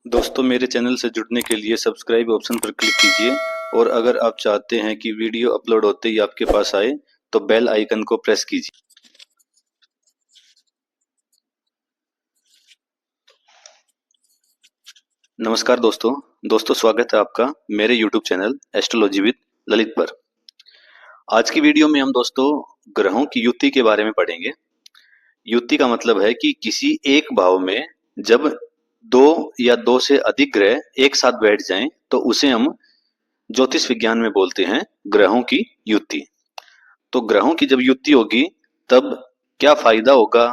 दोस्तों मेरे चैनल से जुड़ने के लिए सब्सक्राइब ऑप्शन पर क्लिक कीजिए और अगर आप चाहते हैं कि वीडियो अपलोड होते ही आपके पास आए तो बेल आइकन को प्रेस कीजिए। नमस्कार दोस्तों स्वागत है आपका मेरे YouTube channel astrology with Lalit पर। आज की वीडियो में हम दोस्तों ग्रहों की युति के बारे में पढ़ेंगे। युति का मतलब है कि किसी एक भाव में जब दो या दो से अधिक ग्रह एक साथ बैठ जाएं तो उसे हम ज्योतिष विज्ञान में बोलते हैं ग्रहों की युति। तो ग्रहों की जब युति होगी तब क्या फायदा होगा,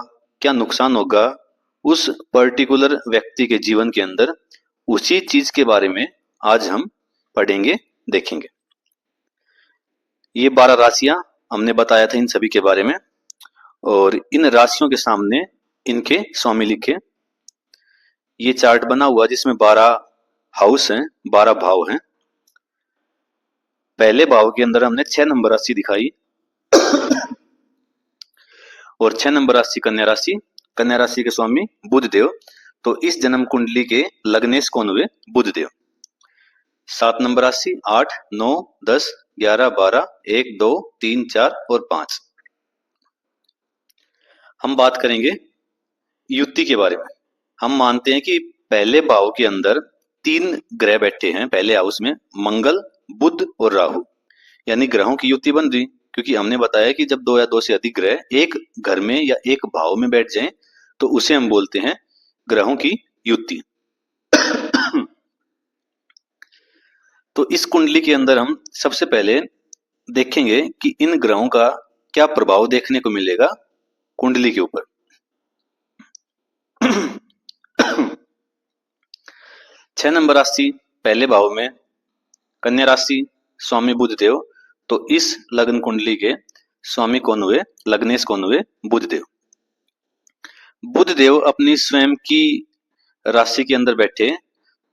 क्या नुकसान होगा उस पर्टिकुलर व्यक्ति के जीवन के अंदर, उसी चीज के बारे में आज हम पढ़ेंगे, देखेंगे। ये 12 राशियां हमने बताया था इन सभी के बारे में, और इन राशियों के सामने इनके स्वामी लिखे। ये चार्ट बना हुआ जिसमें 12 हाउस हैं, 12 भाव हैं। पहले भाव के अंदर हमने 6 नंबर राशि दिखाई और 6 नंबर राशि कन्या राशि। कन्या राशि के स्वामी बुध देव। तो इस जन्म कुंडली के लग्नेश कौन हुए? बुध देव। 7 नंबर राशि 8, 9, 10, 11, 12, 1, 2, 3, 4 और 5। हम बात करेंगे युति के बारे में। हम मानते हैं कि पहले भाव के अंदर 3 ग्रह बैठे हैं पहले हाउस में, मंगल, बुध और राहु, यानी ग्रहों की युति बन रही। क्योंकि हमने बताया कि जब 2 या 2 से अधिक ग्रह एक घर में या एक भाव में बैठ जाएं तो उसे हम बोलते हैं ग्रहों की युति। तो इस कुंडली के अंदर हम सबसे पहले देखेंगे कि इन ग्रहों का क्या प्रभाव देखने को मिलेगा कुंडली के ऊपर। 6 नंबर राशि पहले भाव में कन्या राशि, स्वामी बुध देव। तो इस लग्न कुंडली के स्वामी कौन हुए? लग्नेश कौन हुए? बुध देव। बुध देव अपनी स्वयं की राशि के अंदर बैठे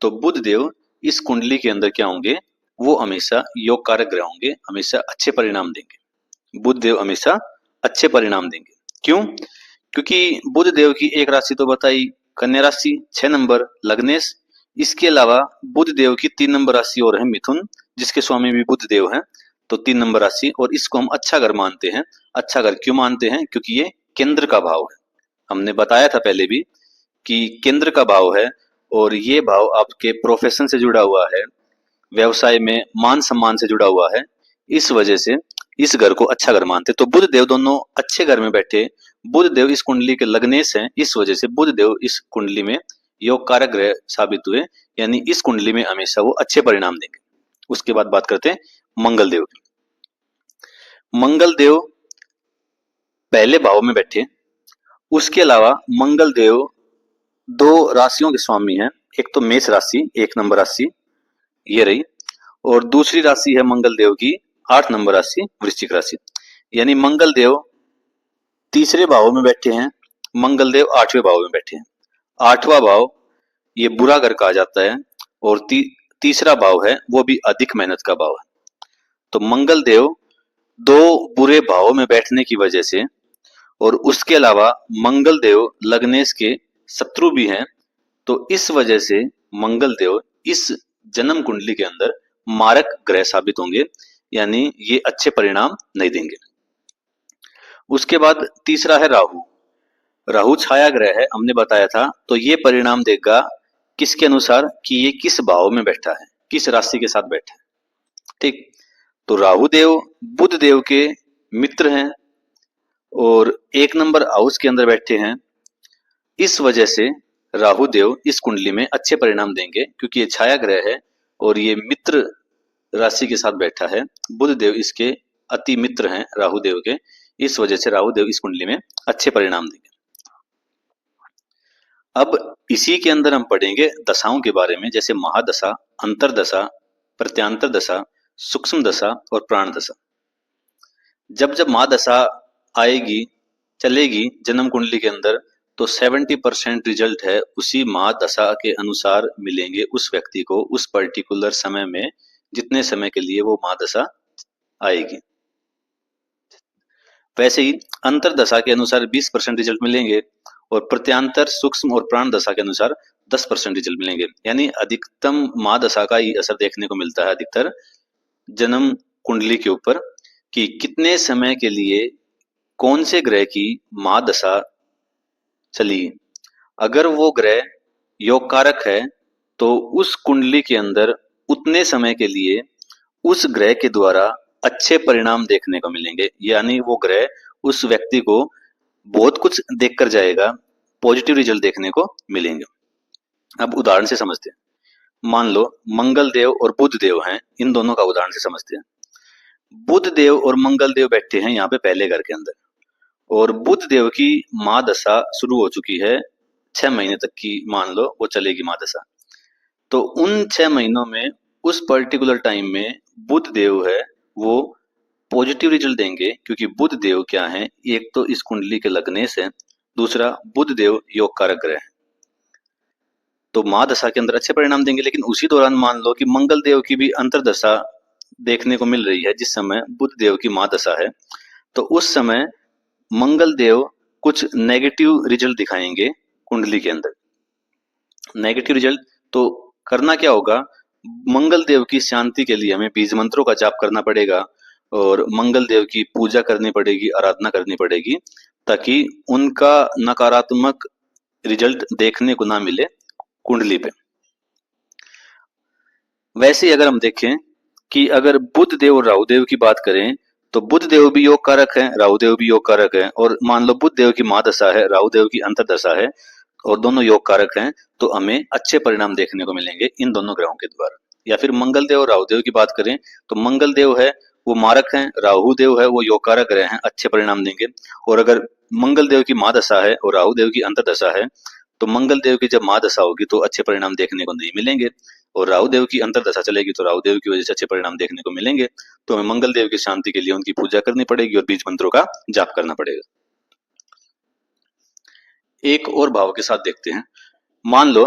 तो बुध देव इस कुंडली के अंदर क्या होंगे? वो हमेशा योग कारक ग्रह होंगे, हमेशा अच्छे परिणाम देंगे। बुध देव हमेशा अच्छे परिणाम देंगे। क्यों? क्योंकि बुध देव की एक राशि तो बताई कन्या राशि, 6 नंबर लग्नेश। इसके अलावा बुध देव की 3 नंबर राशि और है मिथुन, जिसके स्वामी भी बुध देव हैं। तो 3 नंबर राशि, और इसको हम अच्छा घर मानते हैं। अच्छा घर क्यों मानते हैं? क्योंकि ये केंद्र का भाव है। हमने बताया था पहले भी कि केंद्र का भाव है और ये भाव आपके प्रोफेशन से जुड़ा हुआ है, व्यवसाय में मान सम्मान से जुड़ा हुआ है। इस वजह से इस घर को अच्छा घर मानते। तो बुध देव दोनों अच्छे घर में बैठे। बुध देव इस कुंडली के लग्नेश हैं, इस वजह से बुध देव इस कुंडली में योग कारक ग्रह साबित हुए, यानी इस कुंडली में हमेशा वो अच्छे परिणाम देंगे। उसके बाद बात करते हैं मंगल देव की। मंगल देव पहले भाव में बैठे। उसके अलावा मंगल देव 2 राशियों के स्वामी हैं। एक तो मेष राशि, 1 नंबर राशि ये रही, और दूसरी राशि है मंगल देव की 8 नंबर राशि वृश्चिक राशि। यानी मंगल देव तीसरे भाव में बैठे हैं, मंगल देव 8वें भाव में बैठे हैं। 8वां भाव ये बुरा घर कहा जाता है, और तीसरा भाव है वो भी अधिक मेहनत का भाव है। तो मंगल देव 2 बुरे भावों में बैठने की वजह से, और उसके अलावा मंगल देव लग्नेश के शत्रु भी हैं, तो इस वजह से मंगल देव इस जन्म कुंडली के अंदर मारक ग्रह साबित होंगे, यानी ये अच्छे परिणाम नहीं देंगे। उसके बाद तीसरा है राहु। राहु छाया ग्रह है, हमने बताया था। तो ये परिणाम देगा किसके अनुसार? कि ये किस भाव में बैठा है, किस राशि के साथ बैठा है। ठीक। तो राहु देव बुध देव के मित्र हैं और 1 नंबर हाउस के अंदर बैठे हैं। इस वजह से राहु देव इस कुंडली में अच्छे परिणाम देंगे, क्योंकि ये छाया ग्रह है और ये मित्र राशि के साथ बैठा है। बुध देव इसके अति मित्र हैं राहु देव के, इस वजह से राहु देव इस कुंडली में अच्छे परिणाम देंगे। अब इसी के अंदर हम पढ़ेंगे दशाओं के बारे में, जैसे महादशा, अंतरदशा, प्रत्यांतर दशा, सूक्ष्म दशा और प्राण दशा। जब महादशा आएगी, चलेगी जन्म कुंडली के अंदर, तो 70% रिजल्ट है उसी महादशा के अनुसार मिलेंगे उस व्यक्ति को, उस पर्टिकुलर समय में, जितने समय के लिए वो महादशा आएगी। वैसे ही अंतरदशा के अनुसार 20% रिजल्ट मिलेंगे, और प्रत्यांतर, सूक्ष्म और प्राण दशा के अनुसार 10% रिजल्ट मिलेंगे। यानी अधिकतम महादशा का ही असर देखने को मिलता है अधिकतर जन्म कुंडली के ऊपर, कि कितने समय के लिए कौन से ग्रह की महादशा चली। अगर वो ग्रह योग कारक है तो उस कुंडली के अंदर उतने समय के लिए उस ग्रह के द्वारा अच्छे परिणाम देखने को मिलेंगे। यानी वो ग्रह उस व्यक्ति को बहुत कुछ देखकर जाएगा, पॉजिटिव रिजल्ट देखने को मिलेंगे। अब उदाहरण से समझते हैं। मान लो मंगल देव और बुध देव हैं, इन दोनों का उदाहरण से समझते हैं। बुध देव और मंगल देव बैठे हैं यहाँ पे पहले घर के अंदर, और बुध देव की महादशा शुरू हो चुकी है, 6 महीने तक की मान लो वो चलेगी महादशा। तो उन 6 महीनों में उस पर्टिकुलर टाइम में बुध देव है वो पॉजिटिव रिजल्ट देंगे, क्योंकि बुध देव क्या है, एक तो इस कुंडली के लग्नेश है, दूसरा बुध देव योग कारक ग्रह है, तो महादशा के अंदर अच्छे परिणाम देंगे। लेकिन उसी दौरान मान लो कि मंगल देव की भी अंतर्दशा देखने को मिल रही है, जिस समय बुध देव की महादशा है, तो उस समय मंगल देव कुछ नेगेटिव रिजल्ट दिखाएंगे कुंडली के अंदर। नेगेटिव रिजल्ट तो करना क्या होगा, मंगल देव की शांति के लिए हमें बीज मंत्रों का जाप करना पड़ेगा और मंगल देव की पूजा करनी पड़ेगी, आराधना करनी पड़ेगी, ताकि उनका नकारात्मक रिजल्ट देखने को ना मिले कुंडली पे। वैसे अगर हम देखें कि अगर बुध देव और राहु देव की बात करें तो बुध देव भी योग कारक है, राहु देव भी योग कारक है, और मान लो बुध देव की महादशा है, राहु देव की अंतर्दशा है, और दोनों योग कारक हैं, तो हमें अच्छे परिणाम देखने को मिलेंगे इन दोनों ग्रहों के द्वारा। या फिर मंगल देव और राहु देव की बात करें तो मंगल देव है वो मारक हैं, राहु देव है वो योग कारक ग्रह हैं, अच्छे परिणाम देंगे। और अगर मंगल देव की महादशा है और राहु देव की अंतर्दशा है तो मंगल देव की जब महादशा होगी तो अच्छे परिणाम देखने को नहीं मिलेंगे, और राहु देव की अंतर्दशा चलेगी तो राहु देव की वजह से अच्छे परिणाम देखने को मिलेंगे। तो हमें मंगल देव की शांति के लिए उनकी पूजा करनी पड़ेगी और बीज मंत्रों का जाप करना पड़ेगा। एक और भाव के साथ देखते हैं। मान लो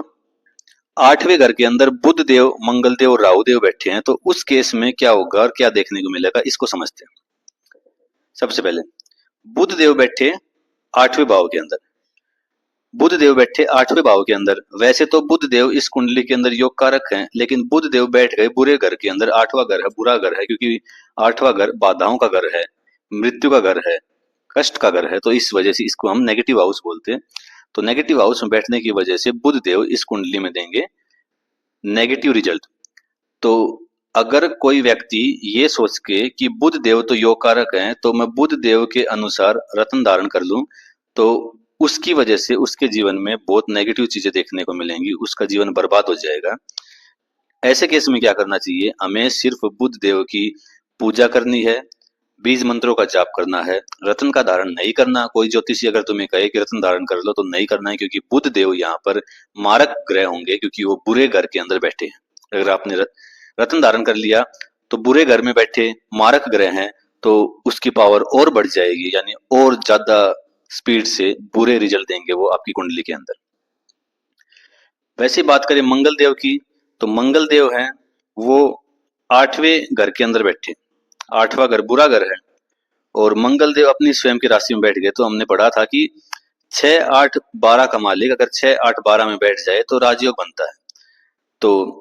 8वें घर के अंदर बुध देव, मंगल देव और राहु देव बैठे हैं, तो उस केस में क्या होगा और क्या देखने को मिलेगा, इसको समझते हैं। सबसे पहले बुध देव बैठे 8वें भाव के अंदर, बुध देव बैठे 8वें भाव के अंदर। वैसे तो बुध देव इस कुंडली के अंदर योग कारक हैं, लेकिन बुध देव बैठ गए बुरे घर के अंदर। 8वां घर है, बुरा घर है, क्योंकि 8वां घर बाधाओं का घर है, मृत्यु का घर है, कष्ट का घर है, तो इस वजह से इसको हम नेगेटिव हाउस बोलते हैं। तो नेगेटिव हाउस में बैठने की वजह से बुध देव इस कुंडली में देंगे नेगेटिव रिजल्ट। तो अगर कोई व्यक्ति ये सोच के कि बुध देव तो योग कारक हैं, तो मैं बुध देव के अनुसार रत्न धारण कर लूं, तो उसकी वजह से उसके जीवन में बहुत नेगेटिव चीजें देखने को मिलेंगी, उसका जीवन बर्बाद हो जाएगा। ऐसे केस में क्या करना चाहिए, हमें सिर्फ बुध देव की पूजा करनी है, बीज मंत्रों का जाप करना है, रत्न का धारण नहीं करना। कोई ज्योतिषी अगर तुम्हें कहे कि रत्न धारण कर लो तो नहीं करना है, क्योंकि बुध देव यहाँ पर मारक ग्रह होंगे, क्योंकि वो बुरे घर के अंदर बैठे हैं। अगर आपने रत्न धारण कर लिया तो बुरे घर में बैठे मारक ग्रह हैं, तो उसकी पावर और बढ़ जाएगी, यानी और ज्यादा स्पीड से बुरे रिजल्ट देंगे वो आपकी कुंडली के अंदर। वैसे बात करें मंगल देव की, तो मंगल देव हैं वो 8वें घर के अंदर बैठे, 8वां घर बुरा घर है, और मंगल देव अपनी स्वयं की राशि में बैठ गए। तो हमने पढ़ा था कि 6, 8, 12 का मालिक अगर 6, 8, 12 में बैठ जाए तो राजयोग बनता है। तो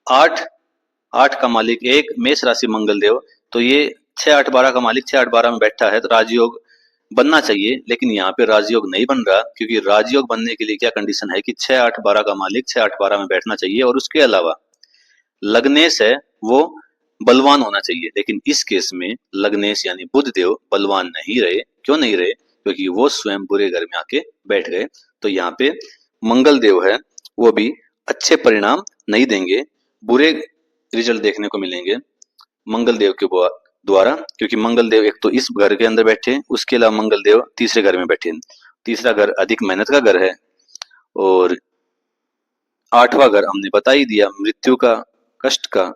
8 का मालिक एक मेष राशि मंगल देव, तो ये 6, 8, 12 का मालिक 6, 8, 12 में बैठा है, तो राजयोग बनना चाहिए। लेकिन यहाँ पे राजयोग नहीं बन रहा, क्योंकि राजयोग बनने के लिए क्या कंडीशन है कि 6, 8, 12 का मालिक 6, 8, 12 में बैठना चाहिए, और उसके अलावा लग्नेश है वो बलवान होना चाहिए। लेकिन इस केस में लग्नेश यानी बुध देव बलवान नहीं रहे। क्यों नहीं रहे, क्योंकि वो स्वयं बुरे घर में आके बैठ गए। तो यहाँ पे मंगल देव है वो भी अच्छे परिणाम नहीं देंगे, बुरे रिजल्ट देखने को मिलेंगे मंगल देव के द्वारा, क्योंकि मंगल देव एक तो इस घर के अंदर बैठे, उसके अलावा मंगल देव तीसरे घर में बैठे। तीसरा घर अधिक मेहनत का घर है, और 8वां घर हमने बता ही दिया, मृत्यु का, कष्ट का,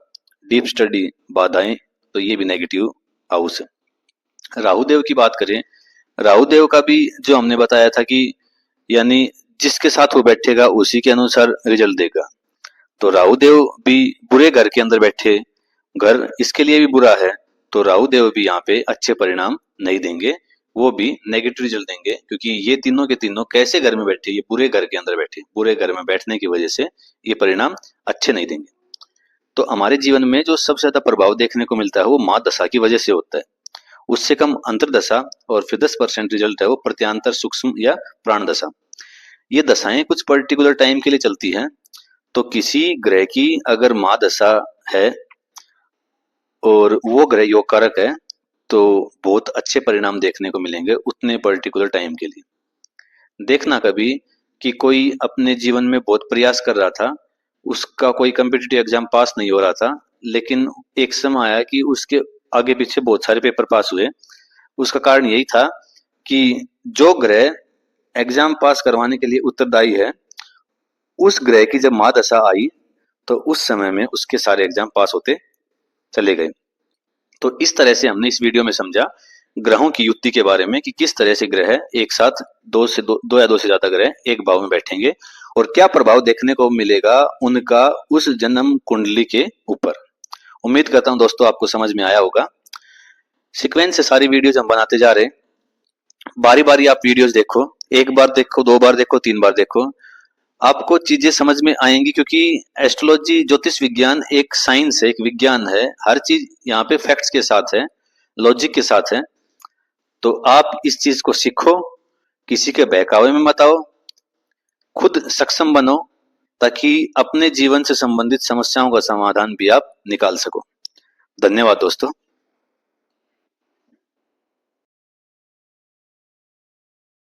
डीप स्टडी, बाधाएं, तो ये भी नेगेटिव हाउस है। राहु देव की बात करें, राहु देव का भी जो हमने बताया था कि यानी जिसके साथ वो बैठेगा उसी के अनुसार रिजल्ट देगा। तो राहु देव भी बुरे घर के अंदर बैठे, घर इसके लिए भी बुरा है, तो राहु देव भी यहाँ पे अच्छे परिणाम नहीं देंगे, वो भी नेगेटिव रिजल्ट देंगे, क्योंकि ये तीनों के तीनों कैसे घर में बैठे, ये पूरे घर के अंदर बैठे, पूरे घर में बैठने की वजह से ये परिणाम अच्छे नहीं देंगे। तो हमारे जीवन में जो सबसे ज्यादा प्रभाव देखने को मिलता है वो माँ दशा की वजह से होता है। उससे कम अंतर्दशा और फिर 10% रिजल्ट है वो प्रत्यांतर सूक्ष्म या प्राण दशा। ये दशाएं कुछ पर्टिकुलर टाइम के लिए चलती हैं। तो किसी ग्रह की अगर माँ दशा है और वो ग्रह योग कारक है तो बहुत अच्छे परिणाम देखने को मिलेंगे उतने पर्टिकुलर टाइम के लिए। देखना कभी कि कोई अपने जीवन में बहुत प्रयास कर रहा था, उसका कोई कम्पिटिटिव एग्जाम पास नहीं हो रहा था, लेकिन एक समय आया कि उसके आगे पीछे बहुत सारे पेपर पास हुए। उसका कारण यही था कि जो ग्रह एग्जाम पास करवाने के लिए उत्तरदायी है, उस ग्रह की जब महादशा आई तो उस समय में उसके सारे एग्जाम पास होते चले गए। तो इस तरह से हमने इस वीडियो में समझा ग्रहों की युक्ति के बारे में कि किस तरह से ग्रह एक साथ दो या दो से ज्यादा ग्रह एक भाव में बैठेंगे और क्या प्रभाव देखने को मिलेगा उनका उस जन्म कुंडली के ऊपर। उम्मीद करता हूं दोस्तों आपको समझ में आया होगा। सीक्वेंस से सारी वीडियोज हम बनाते जा रहे हैं, बारी बारी आप वीडियोज देखो, एक बार देखो, दो बार देखो, तीन बार देखो, आपको चीजें समझ में आएंगी। क्योंकि एस्ट्रोलॉजी ज्योतिष विज्ञान एक साइंस है, एक विज्ञान है, हर चीज यहाँ पे फैक्ट्स के साथ है, लॉजिक के साथ है। तो आप इस चीज को सीखो, किसी के बहकावे में मत आओ, खुद सक्षम बनो ताकि अपने जीवन से संबंधित समस्याओं का समाधान भी आप निकाल सको। धन्यवाद दोस्तों।